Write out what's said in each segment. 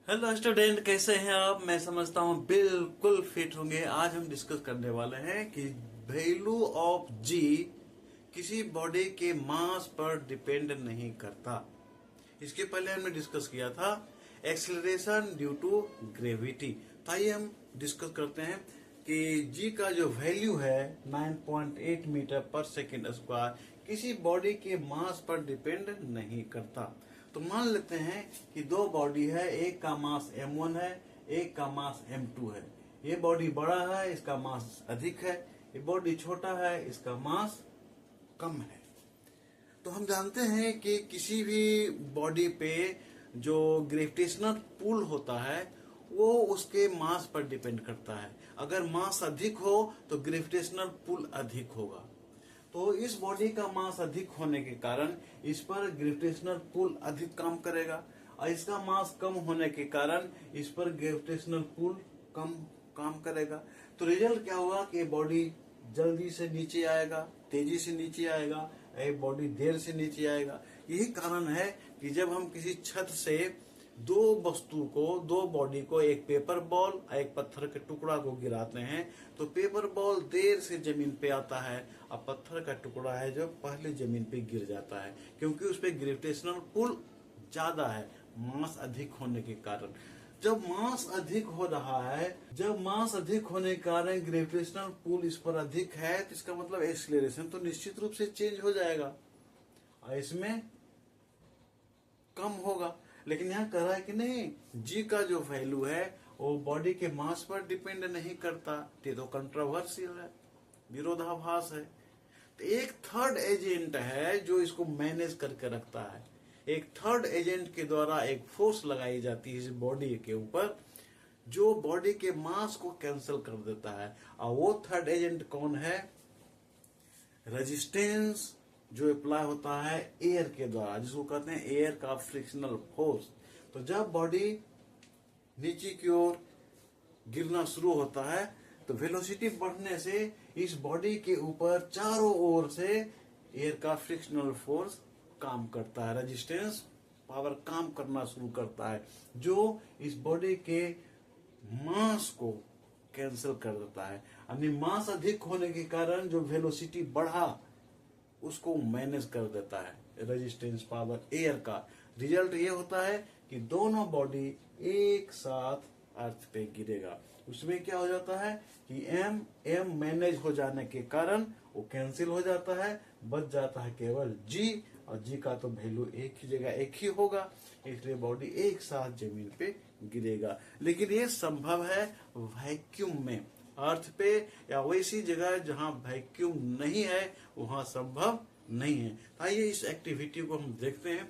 Hello student, कैसे हैं आप? मैं समझता हूं बिल्कुल फिट होंगे। आज हम डिस्कस करने वाले हैं कि वैल्यू ऑफ जी किसी बॉडी के मास पर डिपेंड नहीं करता। इसके पहले हमने डिस्कस किया था एक्सेलरेशन ड्यू टू ग्रेविटी। तो आइए हम डिस्कस करते हैं कि जी का जो वैल्यू है 9.8 मीटर पर सेकेंड स्क्वायर किसी बॉडी के मास पर डिपेंड नहीं करता। तो मान लेते हैं कि दो बॉडी है, एक का मास m1 है, एक का मास m2 है। ये बॉडी बड़ा है, इसका मास अधिक है। ये बॉडी छोटा है, इसका मास कम है। तो हम जानते हैं कि किसी भी बॉडी पे जो ग्रेविटेशनल पुल होता है वो उसके मास पर डिपेंड करता है। अगर मास अधिक हो तो ग्रेविटेशनल पुल अधिक होगा। तो इस बॉडी का मास अधिक होने के कारण इस पर ग्रेविटेशनल पुल अधिक काम करेगा, और इसका मास कम होने के कारण इस पर ग्रेविटेशनल पुल कम काम करेगा। तो रिजल्ट क्या होगा कि बॉडी जल्दी से नीचे आएगा, तेजी से नीचे आएगा, बॉडी देर से नीचे आएगा। यही कारण है कि जब हम किसी छत से दो बॉडी को, एक पेपर बॉल और एक पत्थर के टुकड़ा को गिराते हैं, तो पेपर बॉल देर से जमीन पे आता है और पत्थर का टुकड़ा है जो पहले जमीन पे गिर जाता है, क्योंकि उस पे ग्रेविटेशनल पुल ज्यादा है मास अधिक होने के कारण। जब मास अधिक हो रहा है, जब मास अधिक होने के कारण ग्रेविटेशनल पुल इस पर अधिक है, तो इसका मतलब एक्सीलरेशन तो निश्चित रूप से चेंज हो जाएगा और इसमें कम होगा। लेकिन यहाँ कह रहा है कि नहीं, जी का जो वैल्यू है वो बॉडी के मास पर डिपेंड नहीं करता। ये तो कंट्रोवर्शियल है, विरोधाभास है। तो एक थर्ड एजेंट है जो इसको मैनेज करके रखता है। एक थर्ड एजेंट के द्वारा एक फोर्स लगाई जाती है इस बॉडी के ऊपर जो बॉडी के मास को कैंसिल कर देता है। और वो थर्ड एजेंट कौन है? रेजिस्टेंस, जो अप्लाई होता है एयर के द्वारा, जिसको कहते हैं एयर का फ्रिक्शनल फोर्स। तो जब बॉडी नीचे की ओर गिरना शुरू होता है तो वेलोसिटी बढ़ने से इस बॉडी के ऊपर चारों ओर से एयर का फ्रिक्शनल फोर्स काम करता है, रेजिस्टेंस पावर काम करना शुरू करता है, जो इस बॉडी के मास को कैंसिल कर देता है। यानी मास अधिक होने के कारण जो वेलोसिटी बढ़ा उसको मैनेज कर देता है रेजिस्टेंस पावर एयर का। रिजल्ट ये होता है कि दोनों बॉडी एक साथ अर्थ पे गिरेगा। उसमें क्या हो जाता है कि एम मैनेज हो जाने के कारण वो कैंसिल हो जाता है, बच जाता है केवल जी, और जी का तो वैल्यू एक ही जगह एक ही होगा, इसलिए बॉडी एक साथ जमीन पे गिरेगा। लेकिन ये संभव है वैक्यूम में। अर्थ पे या वैसी जगह जहां वैक्यूम नहीं है वहां संभव नहीं है। आइए इस एक्टिविटी को हम देखते हैं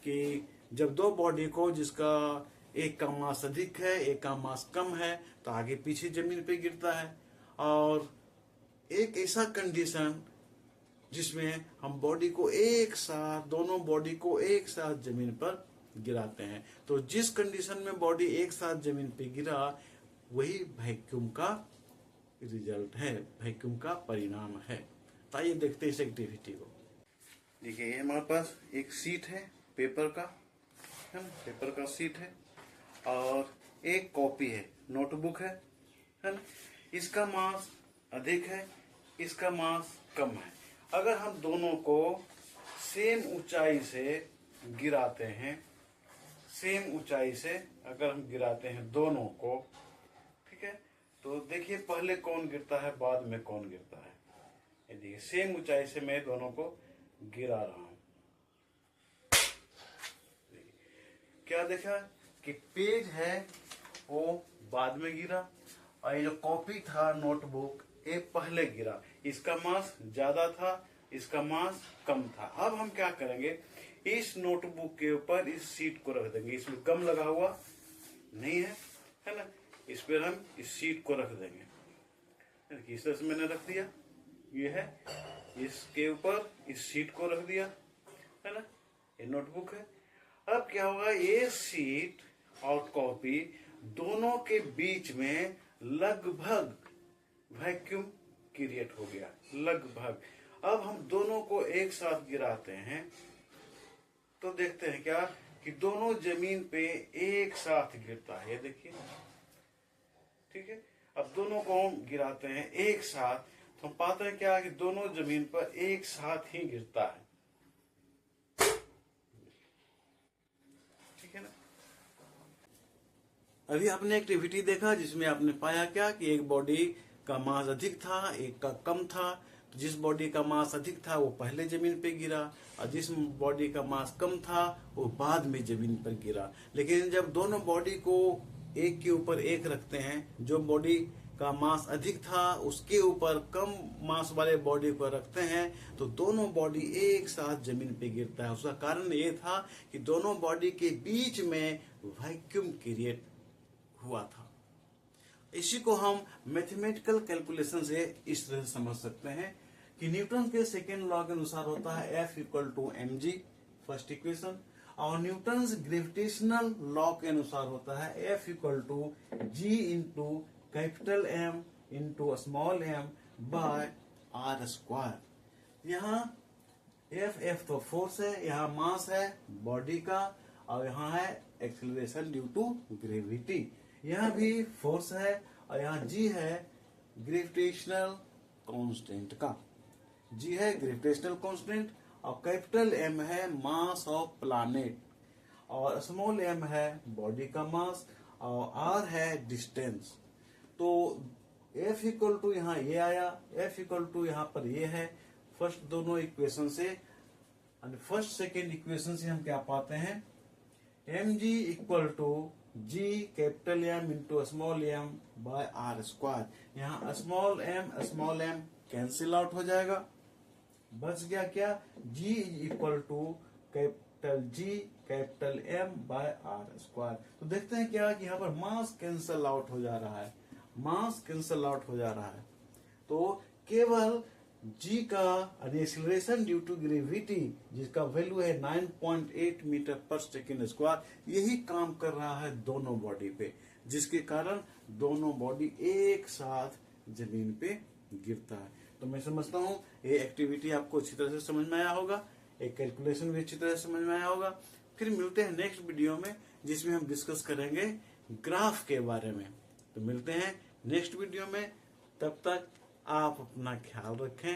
कि जब दो बॉडी को, जिसका एक का मास अधिक है एक का मास कम है, तो आगे पीछे जमीन पे गिरता है। और एक ऐसा कंडीशन जिसमें हम बॉडी को एक साथ, दोनों बॉडी को एक साथ जमीन पर गिराते हैं, तो जिस कंडीशन में बॉडी एक साथ जमीन पे गिरा वही वैक्यूम का रिजल्ट है, वैक्यूम का परिणाम है। तो आइए देखते हैं इस एक्टिविटी को। देखिए हमारे पास एक सीट है पेपर का, है ना, पेपर का सीट है, और एक कॉपी है, नोटबुक है ना। इसका मास अधिक है, इसका मास कम है। अगर हम दोनों को सेम ऊंचाई से गिराते हैं, सेम ऊंचाई से अगर हम गिराते हैं दोनों को, ठीक है, तो देखिए पहले कौन गिरता है बाद में कौन गिरता है। ये देखिए सेम ऊंचाई से मैं दोनों को गिरा रहा हूं। क्या देखा कि पेज है वो बाद में गिरा, और ये जो कॉपी था नोटबुक ये पहले गिरा। इसका मास ज्यादा था, इसका मास कम था। अब हम क्या करेंगे, इस नोटबुक के ऊपर इस सीट को रख देंगे। इसमें गम लगा हुआ नहीं है ना, इस पर हम इस सीट को रख देंगे। इस तरह से मैंने रख दिया, ये है, इसके ऊपर इस सीट को रख दिया, है ना, ये नोटबुक है। अब क्या होगा, ये सीट और कॉपी दोनों के बीच में लगभग वैक्यूम क्रिएट हो गया, लगभग। अब हम दोनों को एक साथ गिराते हैं तो देखते हैं क्या कि दोनों जमीन पे एक साथ गिरता है। ये देखिए, ठीक है। अब दोनों को हम गिराते हैं एक साथ, तो हम पाते हैं क्या कि दोनों जमीन पर एक साथ ही गिरता है, ठीक है ना। अभी आपने एक्टिविटी देखा जिसमें आपने पाया क्या कि एक बॉडी का मास अधिक था, एक का कम था। तो जिस बॉडी का मास अधिक था वो पहले जमीन पे गिरा, और जिस बॉडी का मास कम था वो बाद में जमीन पर गिरा। लेकिन जब दोनों बॉडी को एक के ऊपर एक रखते हैं, जो बॉडी का मास अधिक था उसके ऊपर कम मास वाले बॉडी को रखते हैं, तो दोनों बॉडी एक साथ जमीन पे गिरता है। उसका कारण ये था कि दोनों बॉडी के बीच में वैक्यूम क्रिएट हुआ था। इसी को हम मैथमेटिकल कैलकुलेशन से इस तरह से समझ सकते हैं कि न्यूटन के सेकेंड लॉ के अनुसार होता है F equal to mg, first equation, और न्यूटन ग्रेविटेशनल लॉ के अनुसार होता है F equal to g into capital M into small m by r square. यहाँ F तो फोर्स है, यहाँ मास है बॉडी का, और यहाँ है एक्सेलरेशन ड्यू टू ग्रेविटी। यहाँ भी फोर्स है, और यहाँ g है ग्रेविटेशनल कांस्टेंट का, g है ग्रेविटेशनल कांस्टेंट, और कैपिटल M है मास ऑफ प्लैनेट, और स्मॉल m है बॉडी का मास, और r है डिस्टेंस। तो F इक्वल टू यहाँ ये आया, F इक्वल टू यहाँ पर ये है। फर्स्ट दोनों इक्वेशन से, फर्स्ट सेकेंड इक्वेशन से हम क्या पाते हैं, mg equal to g capital M into small m by r square. यहाँ स्मॉल m कैंसिल आउट हो जाएगा, बच गया क्या, g equal to capital G capital M by r square. तो देखते हैं क्या कि यहाँ पर मास कैंसिल आउट हो जा रहा है, मास कैंसिल आउट हो जा रहा है। तो केवल g का एक्सीलरेशन ड्यू टू ग्रेविटी, जिसका वैल्यू है 9.8 मीटर पर सेकेंड स्क्वायर, यही काम कर रहा है दोनों बॉडी पे, जिसके कारण दोनों बॉडी एक साथ जमीन पे गिरता है। तो मैं समझता हूँ ये एक्टिविटी आपको अच्छी तरह से समझ में आया होगा, एक कैलकुलेशन भी अच्छी तरह से समझ में आया होगा। फिर मिलते हैं नेक्स्ट वीडियो में, जिसमें हम डिस्कस करेंगे ग्राफ के बारे में। तो मिलते हैं नेक्स्ट वीडियो में, तब तक आप अपना ख्याल रखें।